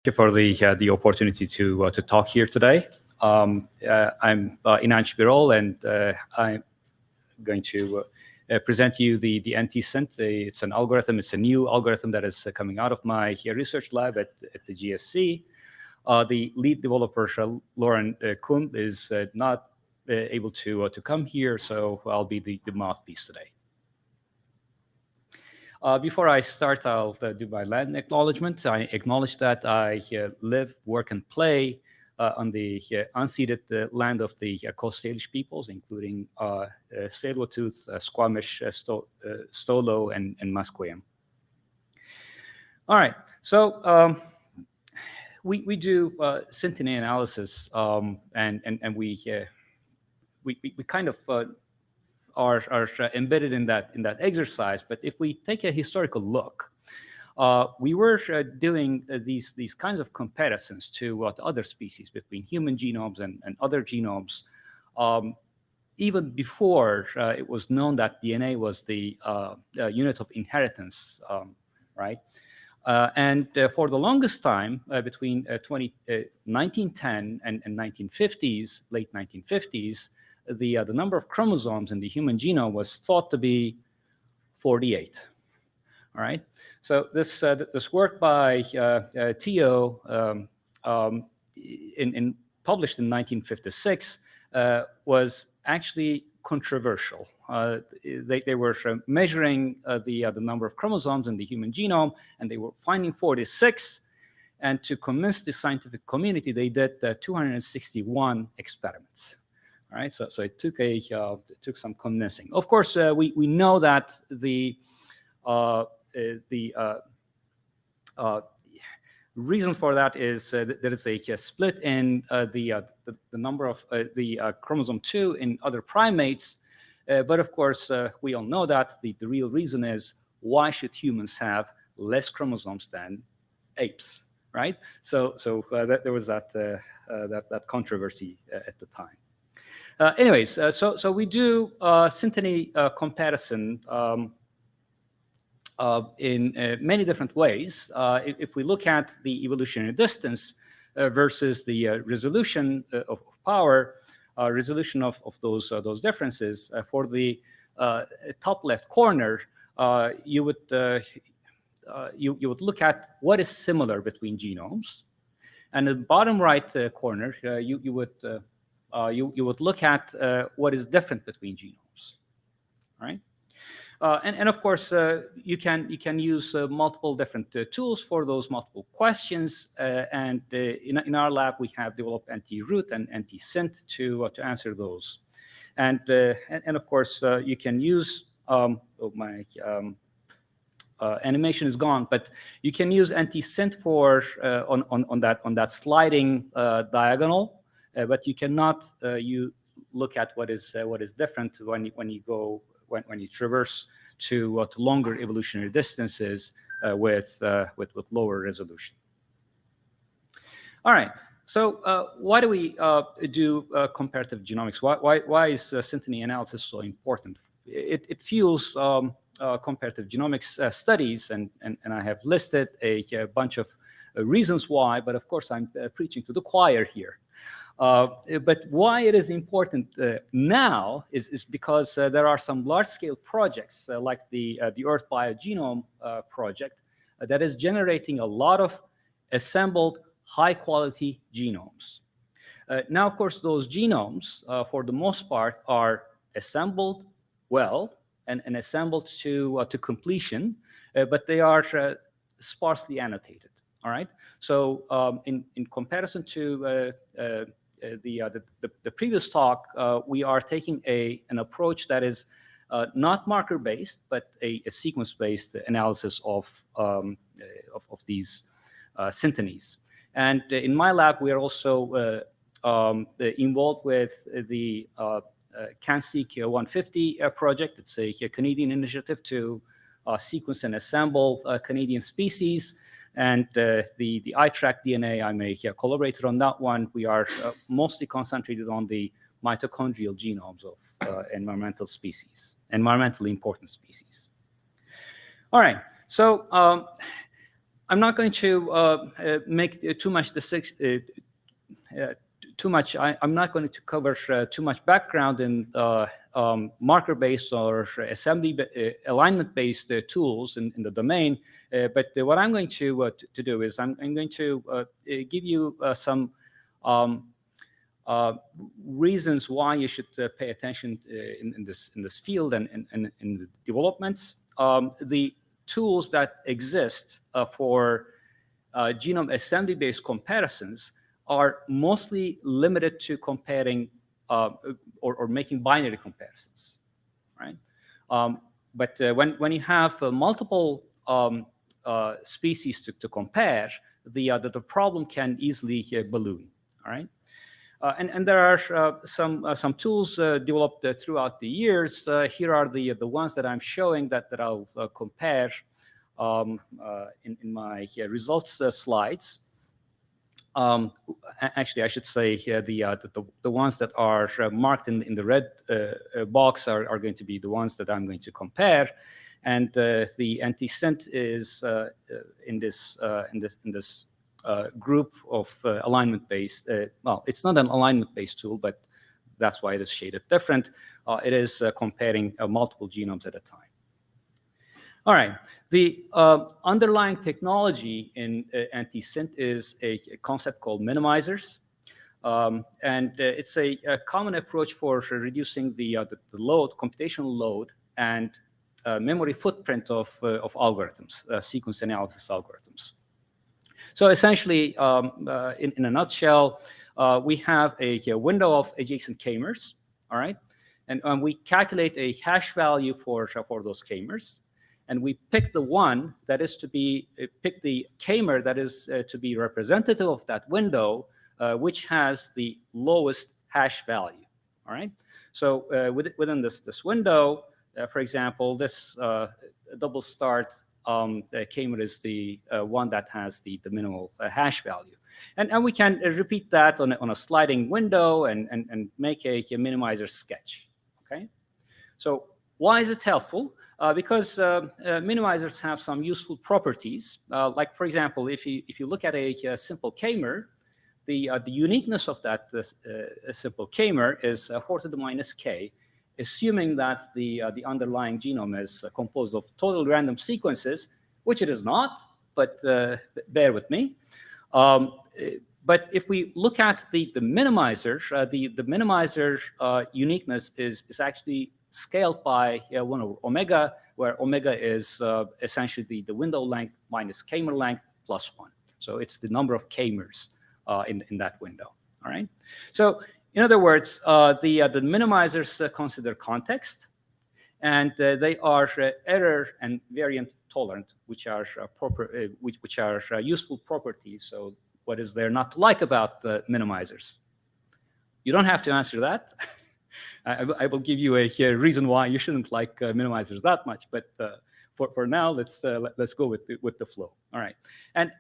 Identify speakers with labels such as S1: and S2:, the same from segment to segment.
S1: you for the opportunity to talk here today. I'm Inanc Birol, and I'm going to present you the ntSynt. It's an algorithm. It's a new algorithm that is coming out of my research lab at the GSC. The lead developer, Lauren Kuhn, is not able to come here, so I'll be the mouthpiece today. Before I start, I'll do my land acknowledgement. I acknowledge that I live, work, and play on the unceded land of the Coast Salish peoples, including Tsleil-Waututh, Squamish, Stolo, and Musqueam. All right, so we do synteny analysis, and we kind of are embedded in that exercise. But if we take a historical look, we were doing these kinds of comparisons to other species between human genomes and other genomes, even before it was known that DNA was the unit of inheritance, right? And for the longest time, between 1910 and 1950s, late 1950s, the number of chromosomes in the human genome was thought to be 48. All right. So this work by Teo, published in 1956, was actually controversial. They were measuring the number of chromosomes in the human genome, and they were finding 46. And to convince the scientific community, they did 261 experiments. All right, so it took some convincing. Of course, we know that the reason for that is that there is a split in the number of the chromosome 2 in other primates. But of course, we all know that the real reason is, why should humans have less chromosomes than apes, right? So there was that controversy at the time. Anyways, so we do synteny comparison in many different ways. If we look at the evolutionary distance versus the resolution of power, resolution of those differences, for the top left corner, you would look at what is similar between genomes, and in the bottom right corner, you would look at what is different between genomes, right? And of course, you can use multiple different tools for those multiple questions. And in our lab, we have developed ntRoot and ntSynt to answer those. And of course, you can use my animation is gone, but you can use ntSynt for on that sliding diagonal. But you cannot you look at what is different when you traverse to longer evolutionary distances with lower resolution. All right. So why do we do comparative genomics? Why is synteny analysis so important? It fuels comparative genomics studies, and I have listed a bunch of reasons why. But of course, I'm preaching to the choir here. But why it is important now is because there are some large-scale projects like the Earth Biogenome project that is generating a lot of assembled high-quality genomes. Now, of course, those genomes, for the most part, are assembled well and assembled to completion, but they are sparsely annotated. All right. So in comparison to the previous talk, we are taking an approach that is not marker-based, but a sequence-based analysis of these synthenies. And in my lab, we are also involved with the CanSeq 150 project. It's a Canadian initiative to sequence and assemble Canadian species. And the iTrack DNA, I'm a collaborator on that one. We are mostly concentrated on the mitochondrial genomes of environmentally important species. All right, so I'm not going to make too much I'm not going to cover too much background in marker-based or assembly alignment-based tools in the domain. But what I'm going to do is I'm going to give you some reasons why you should pay attention in this field and in the developments. The tools that exist for genome assembly-based comparisons are mostly limited to comparing or making binary comparisons, right? But when you have multiple species to compare, the problem can easily balloon, all right? And there are some tools developed throughout the years. Here are the ones that I'm showing that I'll compare in my results slides. Actually, I should say here the ones that are marked in the red box are going to be the ones that I'm going to compare, and the ntSynt is in this group of alignment-based. Well, it's not an alignment-based tool, but that's why it is shaded different. It is comparing multiple genomes at a time. All right, the underlying technology in ntSynt is a concept called minimizers. And it's a common approach for reducing the load, computational load, and memory footprint of algorithms, sequence analysis algorithms. So essentially, in a nutshell, we have a window of adjacent k-mers, all right? And we calculate a hash value for those k-mers. And we pick the one that is to be, pick the k-mer that is to be representative of that window, which has the lowest hash value, all right? So within this window, for example, this double start k-mer is the one that has the minimal hash value. And we can repeat that on a sliding window and make a minimizer sketch, okay? So why is it helpful? Because minimizers have some useful properties. Like, for example, if you look at a simple k-mer, the uniqueness of that simple k-mer is 4 to the minus k, assuming that the underlying genome is composed of total random sequences, which it is not, but bear with me. But if we look at the minimizer, the minimizer uniqueness is actually scaled by 1 over omega, where omega is essentially the window length minus k-mer length plus 1. So it's the number of k-mers in that window, all right? So in other words, the minimizers consider context, and they are error and variant tolerant, which are useful properties. So what is there not to like about the minimizers? You don't have to answer that. I will give you a reason why you shouldn't like minimizers that much, but for now, let's go with the flow. All right, and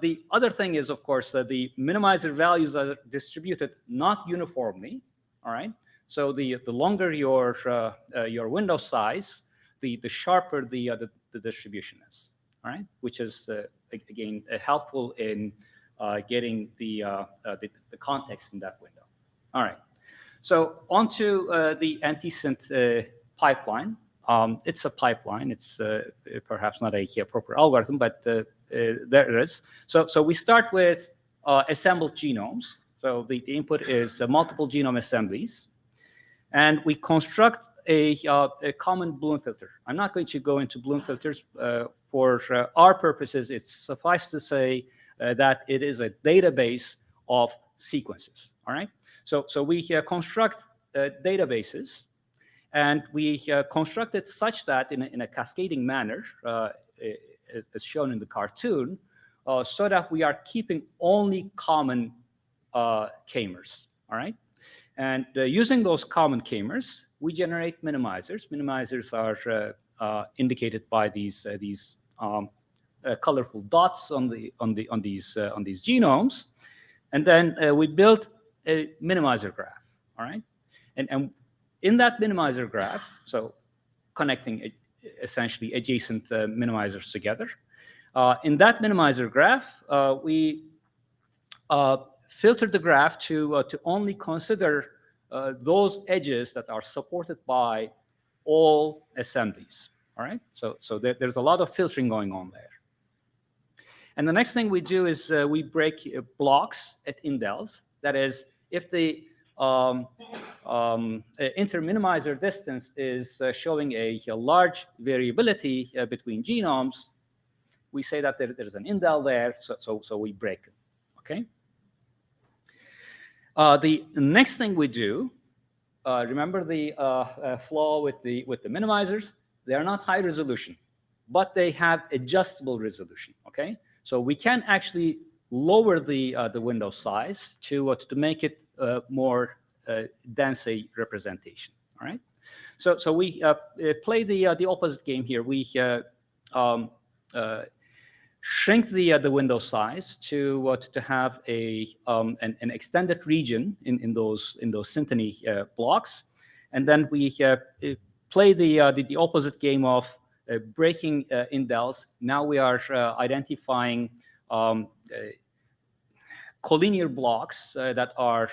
S1: the other thing is, of course, the minimizer values are distributed not uniformly. All right, so the longer your window size, the sharper the distribution is. All right, which is again helpful in getting the context in that window. All right. So onto the ntSynt pipeline. It's a pipeline. It's perhaps not a proper algorithm, but there it is. So we start with assembled genomes. So the input is multiple genome assemblies. And we construct a common Bloom filter. I'm not going to go into Bloom filters. For our purposes, it's suffice to say that it is a database of sequences, all right? So we construct databases, and we construct it such that in a cascading manner, as shown in the cartoon, so that we are keeping only common k-mers, all right? And using those common k-mers, we generate minimizers. Minimizers are indicated by these colorful dots on these genomes, and then we build a minimizer graph, all right? And in that minimizer graph, so connecting essentially adjacent minimizers together, In that minimizer graph, we filtered the graph to only consider those edges that are supported by all assemblies. All right, so there's a lot of filtering going on there. And the next thing we do is we break blocks at indels. That is, if the interminimizer distance is showing a large variability between genomes, we say that there's an indel there, so we break it. Okay. The next thing we do, remember the flaw with the minimizers? They are not high resolution, but they have adjustable resolution. Okay, so we can actually lower the window size to make it more dense a representation. All right, so we play the opposite game here. We shrink the window size to have an extended region in those synteny blocks, and then we play the opposite game of breaking indels. Now we are identifying collinear blocks that are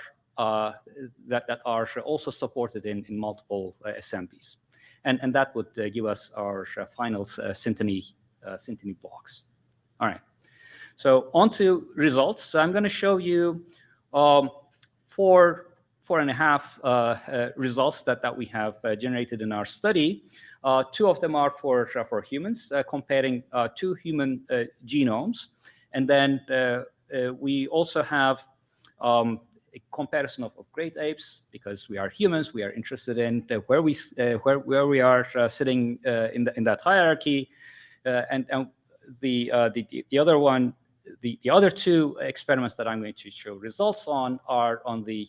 S1: also supported in multiple SMBs, and that would give us our final synteny blocks. All right, so on to results. So I'm going to show you 4.5 results that we have generated in our study. 2 of them are for humans, comparing 2 human genomes, and then we also have a comparison of great apes, because we are humans. We are interested in where we are sitting in that hierarchy, and the other one, the other 2 experiments that I'm going to show results on are on the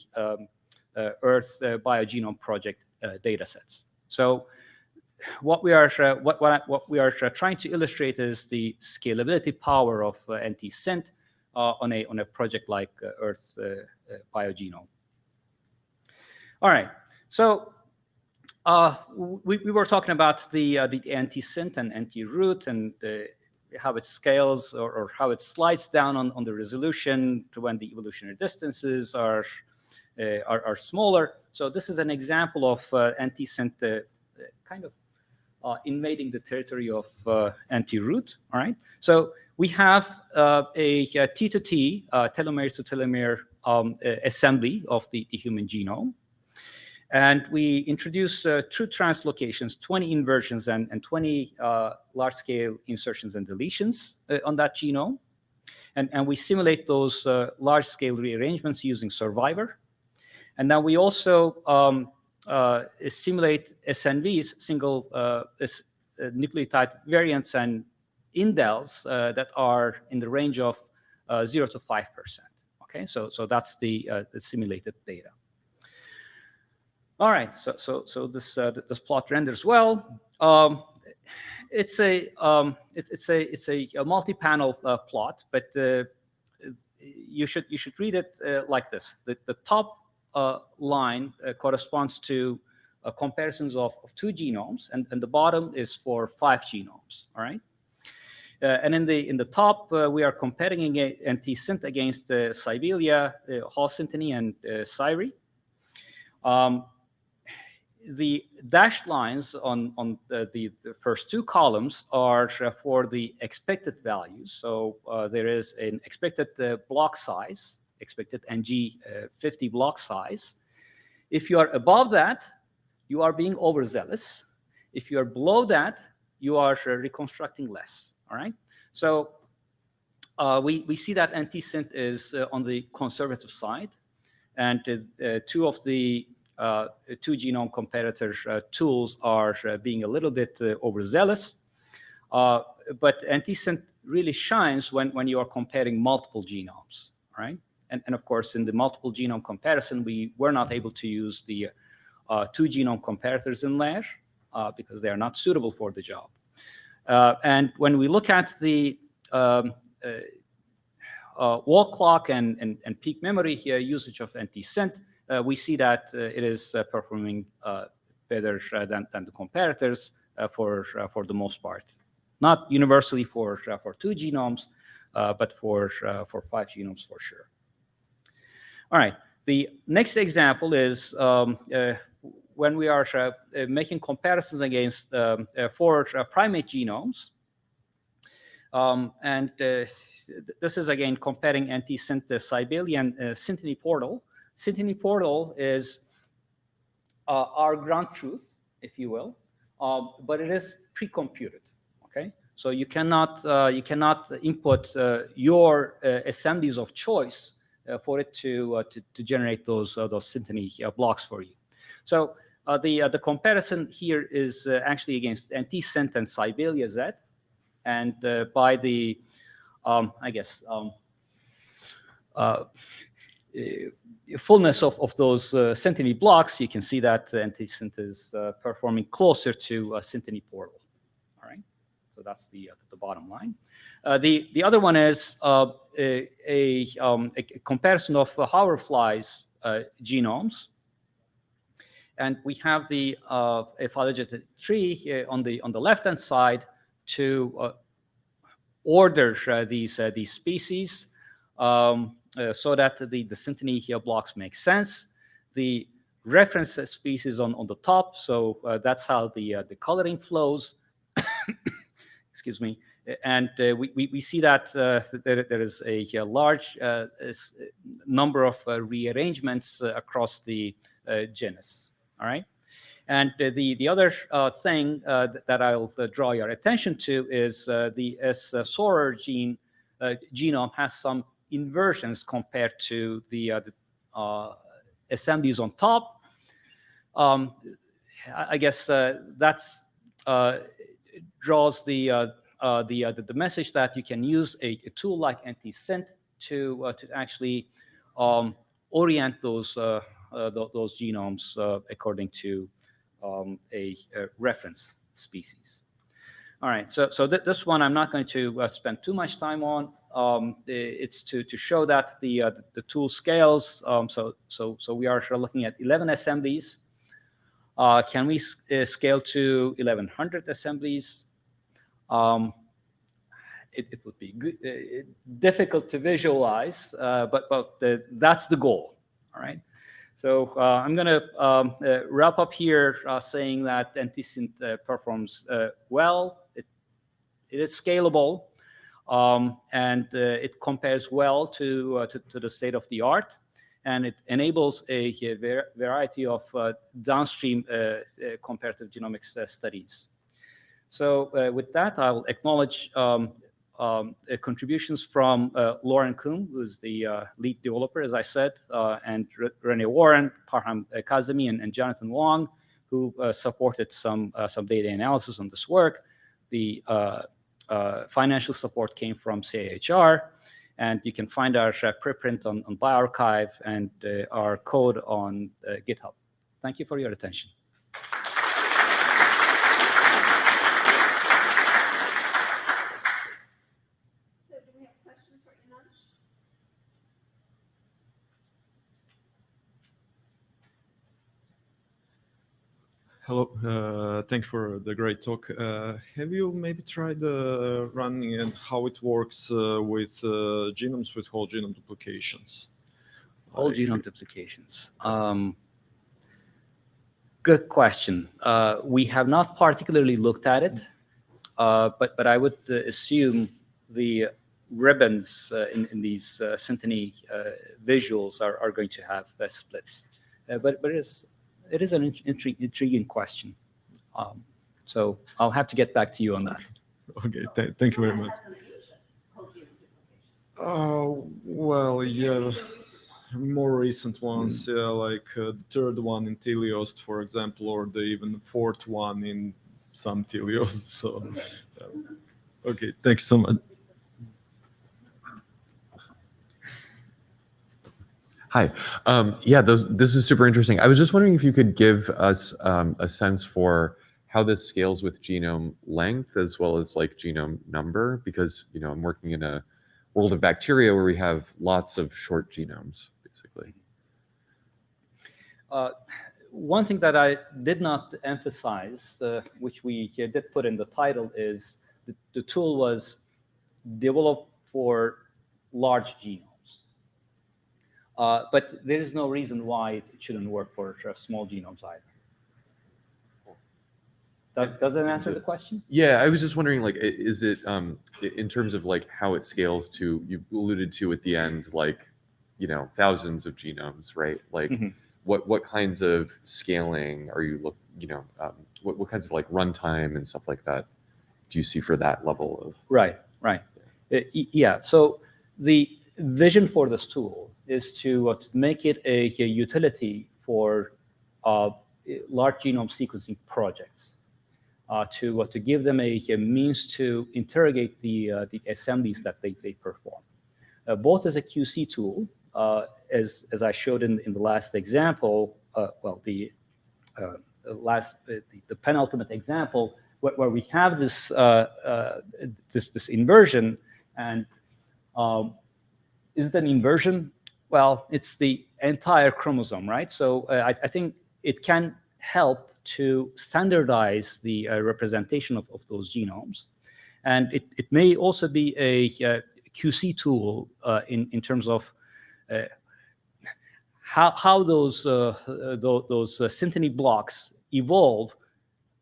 S1: Earth Biogenome Project data sets. So what we are trying to illustrate is the scalability power of ntSynt on a project like Earth Biogenome. All right, so we were talking about the ntSynt and nt-root and how it scales or how it slides down on the resolution to when the evolutionary distances are smaller. So this is an example of ntSynt kind of invading the territory of nt-root. All right, so we have a T2T, telomere to telomere assembly of the human genome. And we introduce 2 translocations, 20 inversions, and 20 large-scale insertions and deletions on that genome. And we simulate those large-scale rearrangements using Survivor. And now we also simulate SNVs, single nucleotide variants, and indels that are in the range of 0 to 5%. Okay, so that's the simulated data. All right, so this plot renders well. It's a multi-panel plot, but you should read it like this. The top line corresponds to comparisons of 2 genomes, and the bottom is for 5 genomes. All right, and in the top we are comparing ntSynt against Sibelia, Hall synteny, and Syri. The dashed lines on the first 2 columns are for the expected values. So there is an expected block size, expected NG50 block size. If you are above that, you are being overzealous. If you are below that, you are reconstructing less. All right. So we see that ntSynt is on the conservative side, and 2 of the 2 genome comparator tools are being a little bit overzealous. But ntSynt really shines when you are comparing multiple genomes. All right. And of course, in the multiple genome comparison, we were not able to use the 2 genome comparators in there because they are not suitable for the job. And when we look at the wall clock and peak memory here, usage of ntSynt, we see that it is performing better than the comparators for the most part. not universally for 2 genomes, but for 5 genomes for sure. All right. The next example is when we are making comparisons against 4 primate genomes. And this is, again, comparing ntSynt, Sibelian, synteny portal. Synteny portal is our ground truth, if you will, but it is pre-computed. Okay, so you cannot input your assemblies of choice for it to generate those synteny blocks for you. So the comparison here is actually against ntSynt and Sibelia Z, and by the I guess fullness of those synteny blocks, you can see that ntSynt is performing closer to synteny portal. All right, so that's the bottom line. The other one is a comparison of hoverflies genomes, and we have the a phylogenetic tree here on the left-hand side to order these species so that the synteny blocks make sense. The reference species on the top, so that's how the coloring flows. Excuse me. And we see that there is a large number of rearrangements across the genus. All right. And the other thing that I'll draw your attention to is the Sorer genome has some inversions compared to the assemblies on top. I guess that's draws the message that you can use a tool like ntSynt to actually orient those genomes according to a reference species. All right, so this one I'm not going to spend too much time on. It's to show that the tool scales. So we are looking at 11 assemblies. Can we scale to 1100 assemblies? It would be good, difficult to visualize, but that's the goal. All right. So I'm going to wrap up here saying that ntSynt performs well. It is scalable, and it compares well to the state of the art, and it enables a variety of downstream comparative genomics studies. So with that, I'll acknowledge contributions from Lauren Kuhn, who's the lead developer, as I said, and Renee Warren, Parham Kazemi, and Jonathan Wong, who supported some data analysis on this work. The financial support came from CAHR, and you can find our preprint on bioRxiv and our code on GitHub. Thank you for your attention.
S2: Hello, thanks for the great talk. Have you maybe tried running and how it works with genomes with whole genome duplications?
S1: Whole genome duplications. Good question. We have not particularly looked at it, but I would assume the ribbons in these synteny visuals are going to have splits. But it is an intriguing question. So I'll have to get back to you on that.
S2: Okay, thank you very much. Well, yeah, more recent ones, like the third one in Teleost, for example, or the even fourth one in some Teleost. So, okay, thanks so much.
S3: Hi. Yeah, this is super interesting. I was just wondering if you could give us a sense for how this scales with genome length as well as like genome number, because I'm working in a world of bacteria where we have lots of short genomes, basically.
S1: One thing that I did not emphasize, which we did put in the title, is the tool was developed for large genomes. But there is no reason why it shouldn't work for small genomes either. Does that answer the question?
S3: Yeah, I was just wondering, like, is it in terms of like how it scales to, you alluded to at the end, like, you know, thousands of genomes, right? Like, what kinds of scaling are you what kinds of like runtime and stuff like that do you see for that level of?
S1: Right. Yeah. So the vision for this tool is to make it a utility for large genome sequencing projects. To give them a means to interrogate the assemblies that they perform, both as a QC tool, as I showed in the last example. The penultimate example, where we have this this inversion, and is it an inversion? Well, it's the entire chromosome, right? So I think it can help to standardize the representation of those genomes. And it may also be a QC tool in terms of how those synteny blocks evolve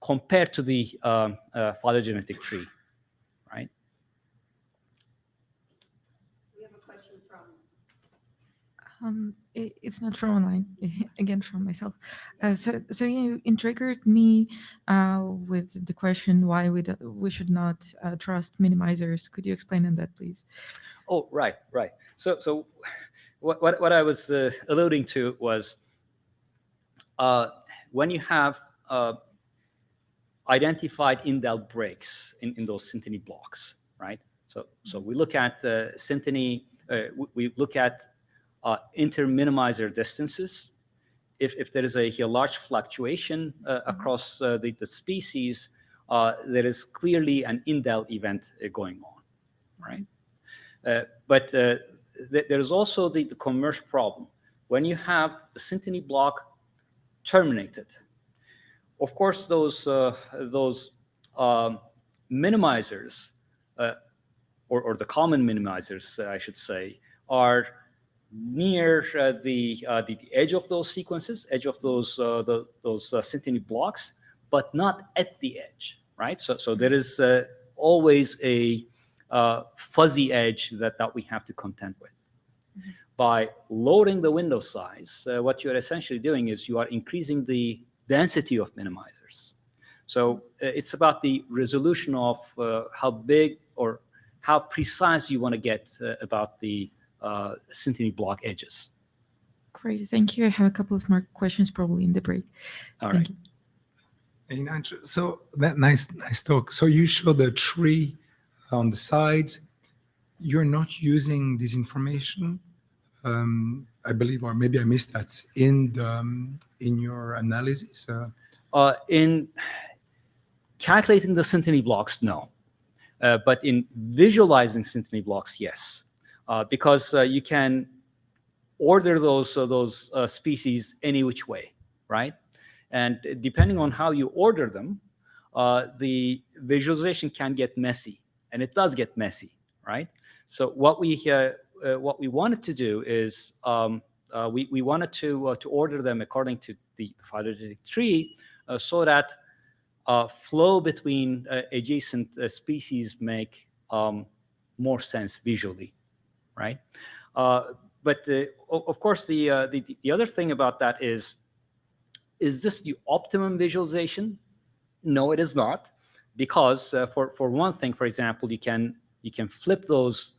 S1: compared to the phylogenetic tree, right?
S4: We have a question from...
S5: It's not from online, again from myself. So you triggered me with the question why we should not trust minimizers. Could you explain on that, please?
S1: Oh, right. So what I was alluding to was when you have identified indel breaks in those synteny blocks, right? So we look at synteny, we look at inter-minimizer distances. If there is a large fluctuation across the species, there is clearly an indel event going on, right? But there is also the converse problem. When you have the synteny block terminated, of course, those minimizers, or the common minimizers, I should say, are near the edge of those sequences, edge of those synteny blocks, but not at the edge, right? So there is always a fuzzy edge that we have to contend with. Mm-hmm. By lowering the window size, what you are essentially doing is you are increasing the density of minimizers. So it's about the resolution of how big or how precise you want to get about the synteny block edges.
S5: Great, thank you. I have a couple of more questions probably in the break.
S1: All right.
S6: So that nice talk. So you show the tree on the side. You're not using this information, I believe, or maybe I missed that in your analysis.
S1: In calculating the synteny blocks, no, but in visualizing synteny blocks, yes. Because you can order those species any which way, right? And depending on how you order them, the visualization can get messy, and it does get messy, right? So what we wanted to do is we wanted to order them according to the phylogenetic tree, so that flow between adjacent species make more sense visually. Right, but of course the other thing about that is this the optimum visualization? No, it is not, because for one thing, for example, you can flip those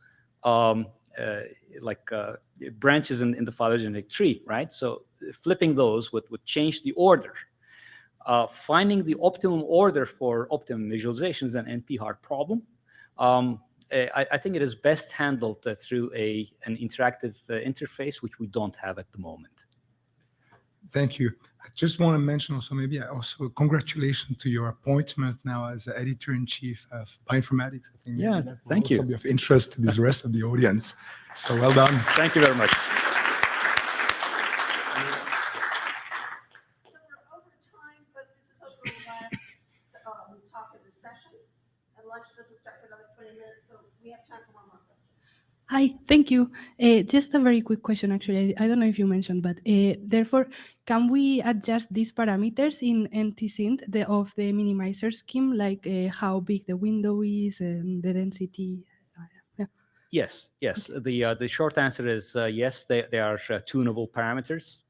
S1: branches in the phylogenetic tree, right? So flipping those would change the order. Finding the optimum order for optimum visualization is an NP-hard problem. I think it is best handled through an interactive interface, which we don't have at the moment.
S6: Thank you. I just want to mention also, maybe also congratulations to your appointment now as editor-in-chief of Bioinformatics. I think
S1: yeah, thank you.
S6: Be of interest to the rest of the audience. So well done.
S1: Thank you very much.
S4: So we're over time, but this is also the last talk of the session, and lunch doesn't start
S7: Hi, thank you. Just a very quick question, actually. I don't know if you mentioned, but therefore, can we adjust these parameters in ntSynt of the minimizer scheme, like how big the window is and the density? Yeah.
S1: Yes, yes. The short answer is yes. They are tunable parameters,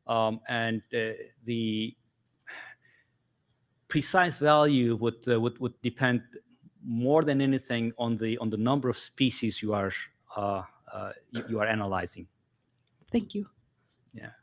S1: and the precise value would depend more than anything on the number of species you are analyzing.
S7: Thank you.
S1: Yeah.